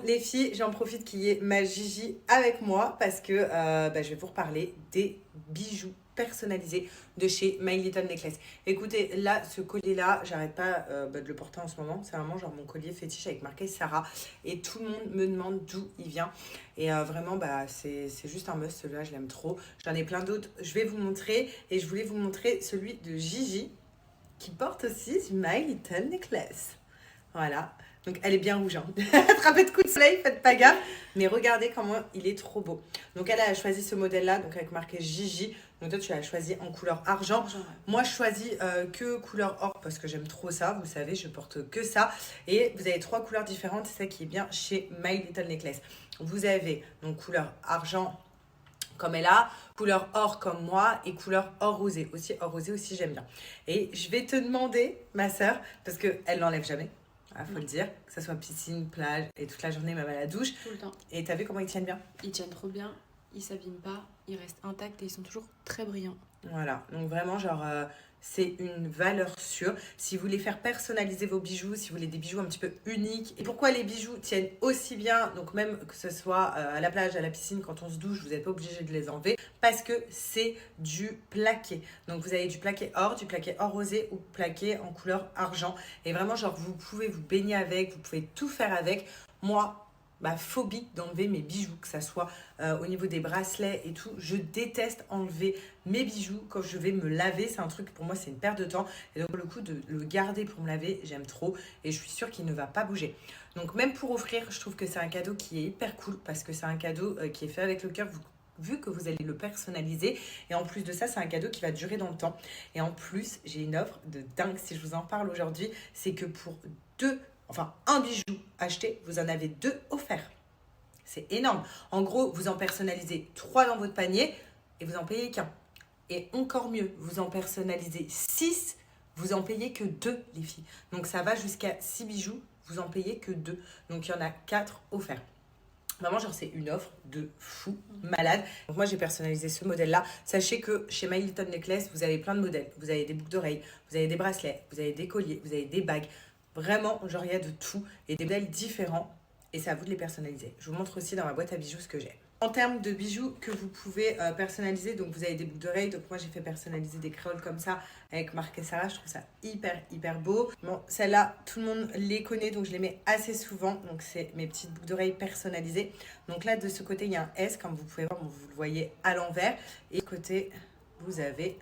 Bon les filles, j'en profite qu'il y ait ma Gigi avec moi parce que je vais vous reparler des bijoux personnalisés de chez My Little Necklace. Écoutez, là, ce collier-là, j'arrête pas de le porter en ce moment. C'est vraiment genre mon collier fétiche avec marqué Sarah. Et tout le monde me demande d'où il vient. Et vraiment, c'est juste un must. Celui-là, je l'aime trop. J'en ai plein d'autres. Je vais vous montrer. Et je voulais vous montrer celui de Gigi qui porte aussi My Little Necklace. Voilà. Donc elle est bien rouge. Hein. Attrapez de coups de soleil, faites pas gaffe. Mais regardez comment il est trop beau. Donc elle a choisi ce modèle-là, donc avec marqué Gigi. Donc toi tu l'as choisi en couleur argent. Moi je choisis que couleur or parce que j'aime trop ça. Vous savez, je porte que ça. Et vous avez 3 couleurs différentes. C'est ça qui est bien chez My Little Necklace. Vous avez donc couleur argent comme elle a, couleur or comme moi et couleur or rosé. Aussi, or rosé aussi j'aime bien. Et je vais te demander, ma sœur, parce qu'elle l'enlève jamais. Il faut le dire, que ce soit piscine, plage et toute la journée même à la douche. Tout le temps. Et t'as vu comment ils tiennent bien? Ils tiennent trop bien, ils s'abîment pas, ils restent intacts et ils sont toujours très brillants. Voilà, donc vraiment genre c'est une valeur sûre. Si vous voulez faire personnaliser vos bijoux, si vous voulez des bijoux un petit peu uniques. Et pourquoi les bijoux tiennent aussi bien, donc même que ce soit à la plage, à la piscine, quand on se douche, vous n'êtes pas obligé de les enlever. Parce que c'est du plaqué. Donc vous avez du plaqué or rosé ou plaqué en couleur argent. Et vraiment genre vous pouvez vous baigner avec, vous pouvez tout faire avec. Moi, ma phobie d'enlever mes bijoux, que ça soit au niveau des bracelets et tout. Je déteste enlever mes bijoux quand je vais me laver. C'est un truc, pour moi, c'est une perte de temps. Et donc, le coup de le garder pour me laver, j'aime trop. Et je suis sûre qu'il ne va pas bouger. Donc, même pour offrir, je trouve que c'est un cadeau qui est hyper cool parce que c'est un cadeau qui est fait avec le cœur. Vu que vous allez le personnaliser. Et en plus de ça, c'est un cadeau qui va durer dans le temps. Et en plus, j'ai une offre de dingue si je vous en parle aujourd'hui. C'est que pour un bijou acheté, vous en avez 2 offerts. C'est énorme. En gros, vous en personnalisez 3 dans votre panier et vous en payez qu'un. Et encore mieux, vous en personnalisez 6, vous en payez que 2, les filles. Donc ça va jusqu'à 6 bijoux, vous en payez que 2. Donc il y en a 4 offerts. Vraiment, genre, c'est une offre de fou, malade. Donc, moi, j'ai personnalisé ce modèle-là. Sachez que chez My Little Necklace, vous avez plein de modèles. Vous avez des boucles d'oreilles, vous avez des bracelets, vous avez des colliers, vous avez des bagues. Vraiment, genre, il y a de tout. Et des modèles différents. Et c'est à vous de les personnaliser. Je vous montre aussi dans ma boîte à bijoux ce que j'ai. En termes de bijoux que vous pouvez personnaliser, donc vous avez des boucles d'oreilles. Donc moi, j'ai fait personnaliser des créoles comme ça avec marqué Sarah. Je trouve ça hyper beau. Bon, celles-là, tout le monde les connaît, donc je les mets assez souvent. Donc c'est mes petites boucles d'oreilles personnalisées. Donc là, de ce côté, il y a un S, comme vous pouvez voir, vous le voyez à l'envers. Et de côté, vous avez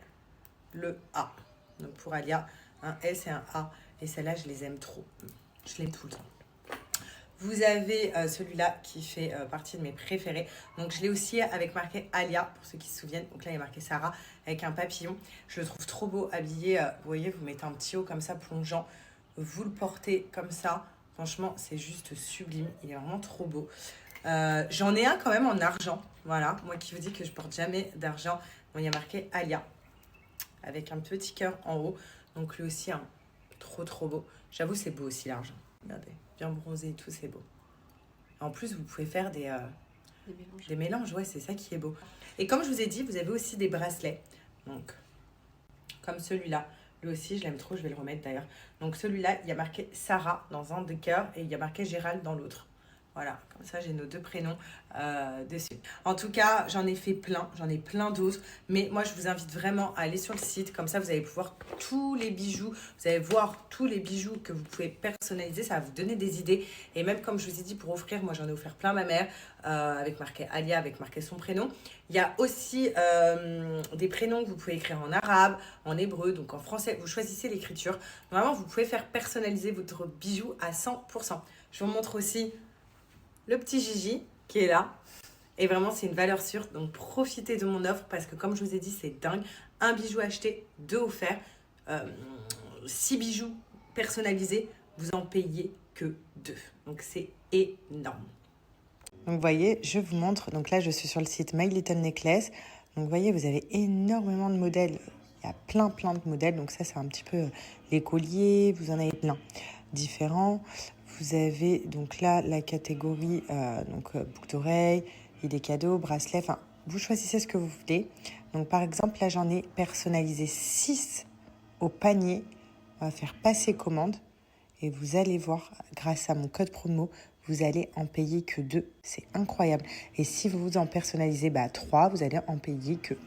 le A. Donc pour Alia, un S et un A. Et celles-là, je les aime trop. Je les aime tout le temps. Vous avez celui-là qui fait partie de mes préférés. Donc je l'ai aussi avec marqué Alia, pour ceux qui se souviennent. Donc là, il y a marqué Sarah avec un papillon. Je le trouve trop beau habillé. Vous voyez, vous mettez un petit haut comme ça, plongeant. Vous le portez comme ça. Franchement, c'est juste sublime. Il est vraiment trop beau. J'en ai un quand même en argent. Voilà, moi qui vous dis que je porte jamais d'argent. Bon, il y a marqué Alia avec un petit cœur en haut. Donc lui aussi, hein, trop beau. J'avoue, c'est beau aussi l'argent. Regardez, bien bronzé et tout, c'est beau. En plus, vous pouvez faire des mélanges, ouais, c'est ça qui est beau. Et comme je vous ai dit, vous avez aussi des bracelets. Donc, comme celui-là. Lui aussi, je l'aime trop, je vais le remettre d'ailleurs. Donc celui-là, il y a marqué Sarah dans un des cœurs et il y a marqué Gérald dans l'autre. Voilà, comme ça j'ai nos 2 prénoms dessus. En tout cas, j'en ai fait plein, j'en ai plein d'autres. Mais moi, je vous invite vraiment à aller sur le site. Comme ça, vous allez pouvoir tous les bijoux. Vous allez voir tous les bijoux que vous pouvez personnaliser. Ça va vous donner des idées. Et même comme je vous ai dit, pour offrir, moi j'en ai offert plein à ma mère. Avec marqué Alia, avec marqué son prénom. Il y a aussi des prénoms que vous pouvez écrire en arabe, en hébreu, donc en français. Vous choisissez l'écriture. Vraiment, vous pouvez faire personnaliser votre bijou à 100%. Je vous montre aussi le petit Gigi qui est là. Et vraiment, c'est une valeur sûre. Donc, profitez de mon offre parce que, comme je vous ai dit, c'est dingue. Un bijou acheté, 2 offerts. 6 bijoux personnalisés, vous en payez que 2. Donc, c'est énorme. Donc, vous voyez, je vous montre. Donc là, je suis sur le site My Little Necklace. Donc, vous voyez, vous avez énormément de modèles. Il y a plein de modèles. Donc, ça, c'est un petit peu les colliers. Vous en avez plein différents. Vous avez donc là la catégorie boucle d'oreille, idées cadeaux, bracelets. Enfin, vous choisissez ce que vous voulez. Donc, par exemple, là, j'en ai personnalisé 6 au panier. On va faire passer commande. Et vous allez voir, grâce à mon code promo, vous allez en payer que 2. C'est incroyable. Et si vous en personnalisez 3, vous allez en payer que 1.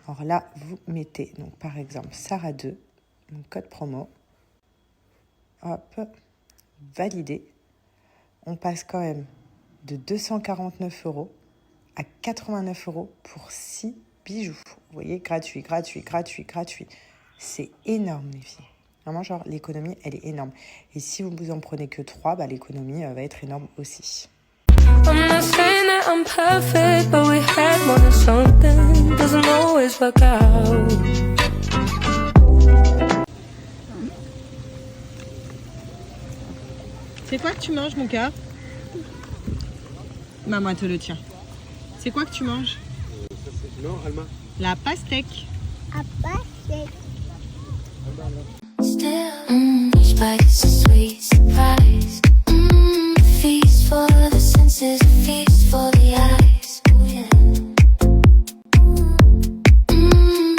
Alors là, vous mettez, donc par exemple, Sarah 2, mon code promo. Hop, validé. On passe quand même de 249 € à 89 € pour 6 bijoux. Vous voyez, gratuit, gratuit, gratuit, gratuit. C'est énorme, les filles. Vraiment, genre, l'économie, elle est énorme. Et si vous en prenez que 3, l'économie va être énorme aussi. I'm not saying that I'm perfect, but we had more than something. Doesn't always work out. C'est quoi que tu manges, mon cœur? Maman te le tient. C'est quoi que tu manges? Non, Alma. La pastèque. La pastèque. Still, each bite is a sweet surprise. Feast for the senses, feast for the eyes. Ooh, yeah.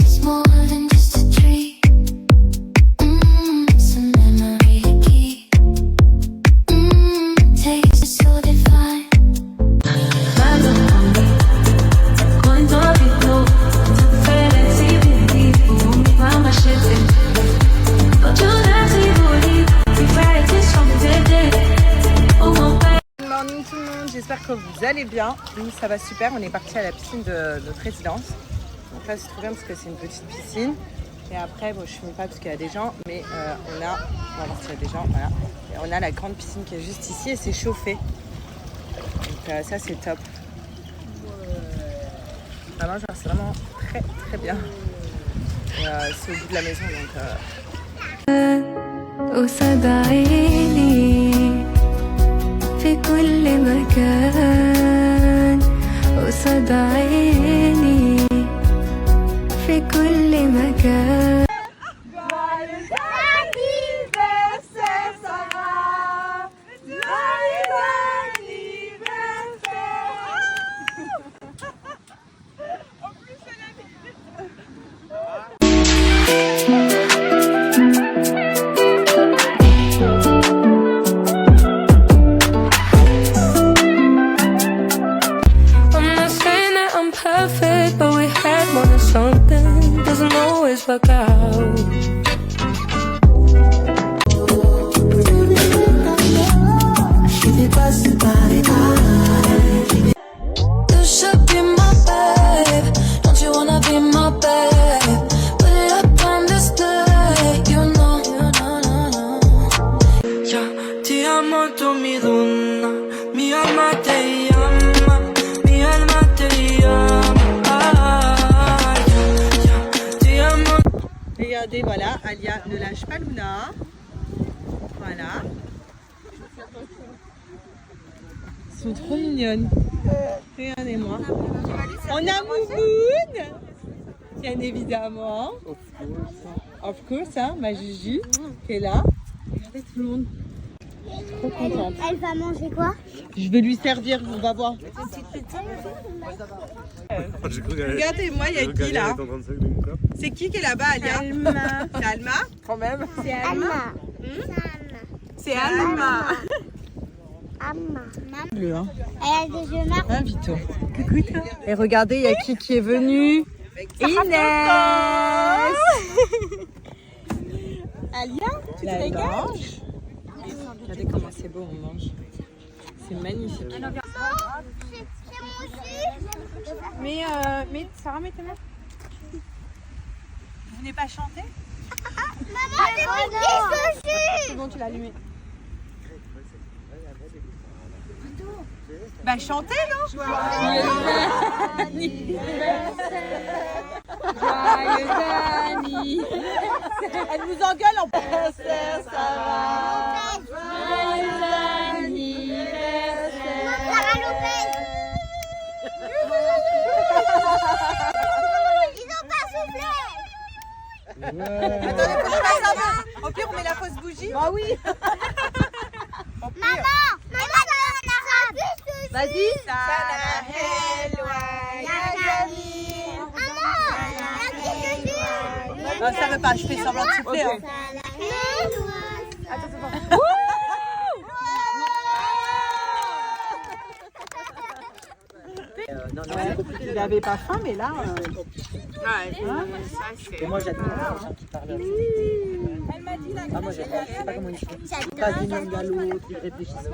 It's more than just a treat. It's a memory to keep. Taste is so divine. Quando abito, differenzi di tipo, mamma scende. Good morning tout le monde, j'espère que vous allez bien. Nous ça va super, on est parti à la piscine de notre résidence. Donc là c'est trop bien parce que c'est une petite piscine. Et après, bon, je ne filme pas parce qu'il y a des gens, mais on va voir s'il y a des gens, voilà. Et on a la grande piscine qui est juste ici et c'est chauffé. Donc ça c'est top. Vraiment, genre, c'est vraiment très très bien. Et c'est au bout de la maison donc... قصاد عيني في كل مكان قصاد عيني في كل مكان perfect, but we had more than something. Doesn't always work out. You should be my babe. Don't you wanna be my babe? Pull up on this day, you know. Yeah, ti amo tu mi donna, mi alma te llama, mi alma te llama. Ti amo. Regardez, voilà, Alia ne lâche pas Luna. Voilà. Elles sont trop mignonnes. Regardez-moi. On a Moumoun, bien évidemment. Of course, hein, ma Juju qui est là. Regardez tout le monde. Je suis trop contente. Elle va manger quoi? Je vais lui servir, on va voir. Regardez-moi, il y a qui là? C'est qui est là-bas, Alia? Alma. C'est Alma? Quand même. C'est Alma. C'est Alma. Alma. Bleu, hein. Elle a des yeux marrons. Hein, Vito. Coucou toi. Et regardez, il y a qui est venu? Inès. Alia, tu te régales? Regardez comment c'est beau, on mange. C'est magnifique. C'est moi aussi. Mais Sarah, mets tes mains. Vous venez pas chanter? Maman, c'est mon petit sushi. C'est bon, tu l'as allumé. Bah chantez, non? Joyeux anniversaire. Elle nous engueule en princesse, ça va. Joyeux anniversaire. Sarah Lopez. Ils ont pas soufflé. Attendez, faut que je fasse un peu. Au pire, on met la fausse bougie. Bah oui. Au pire. Maman, on a plus de Vas-y. Non, ça veut pas, je fais semblant de souffler. Hein. Non, il n'avait pas faim, mais là. Et moi j'adore les gens qui parlent. Elle m'a dit la moi j'adore. Je sais pas comment ils font. Pas d'une langue à l'autre, ils réfléchissent.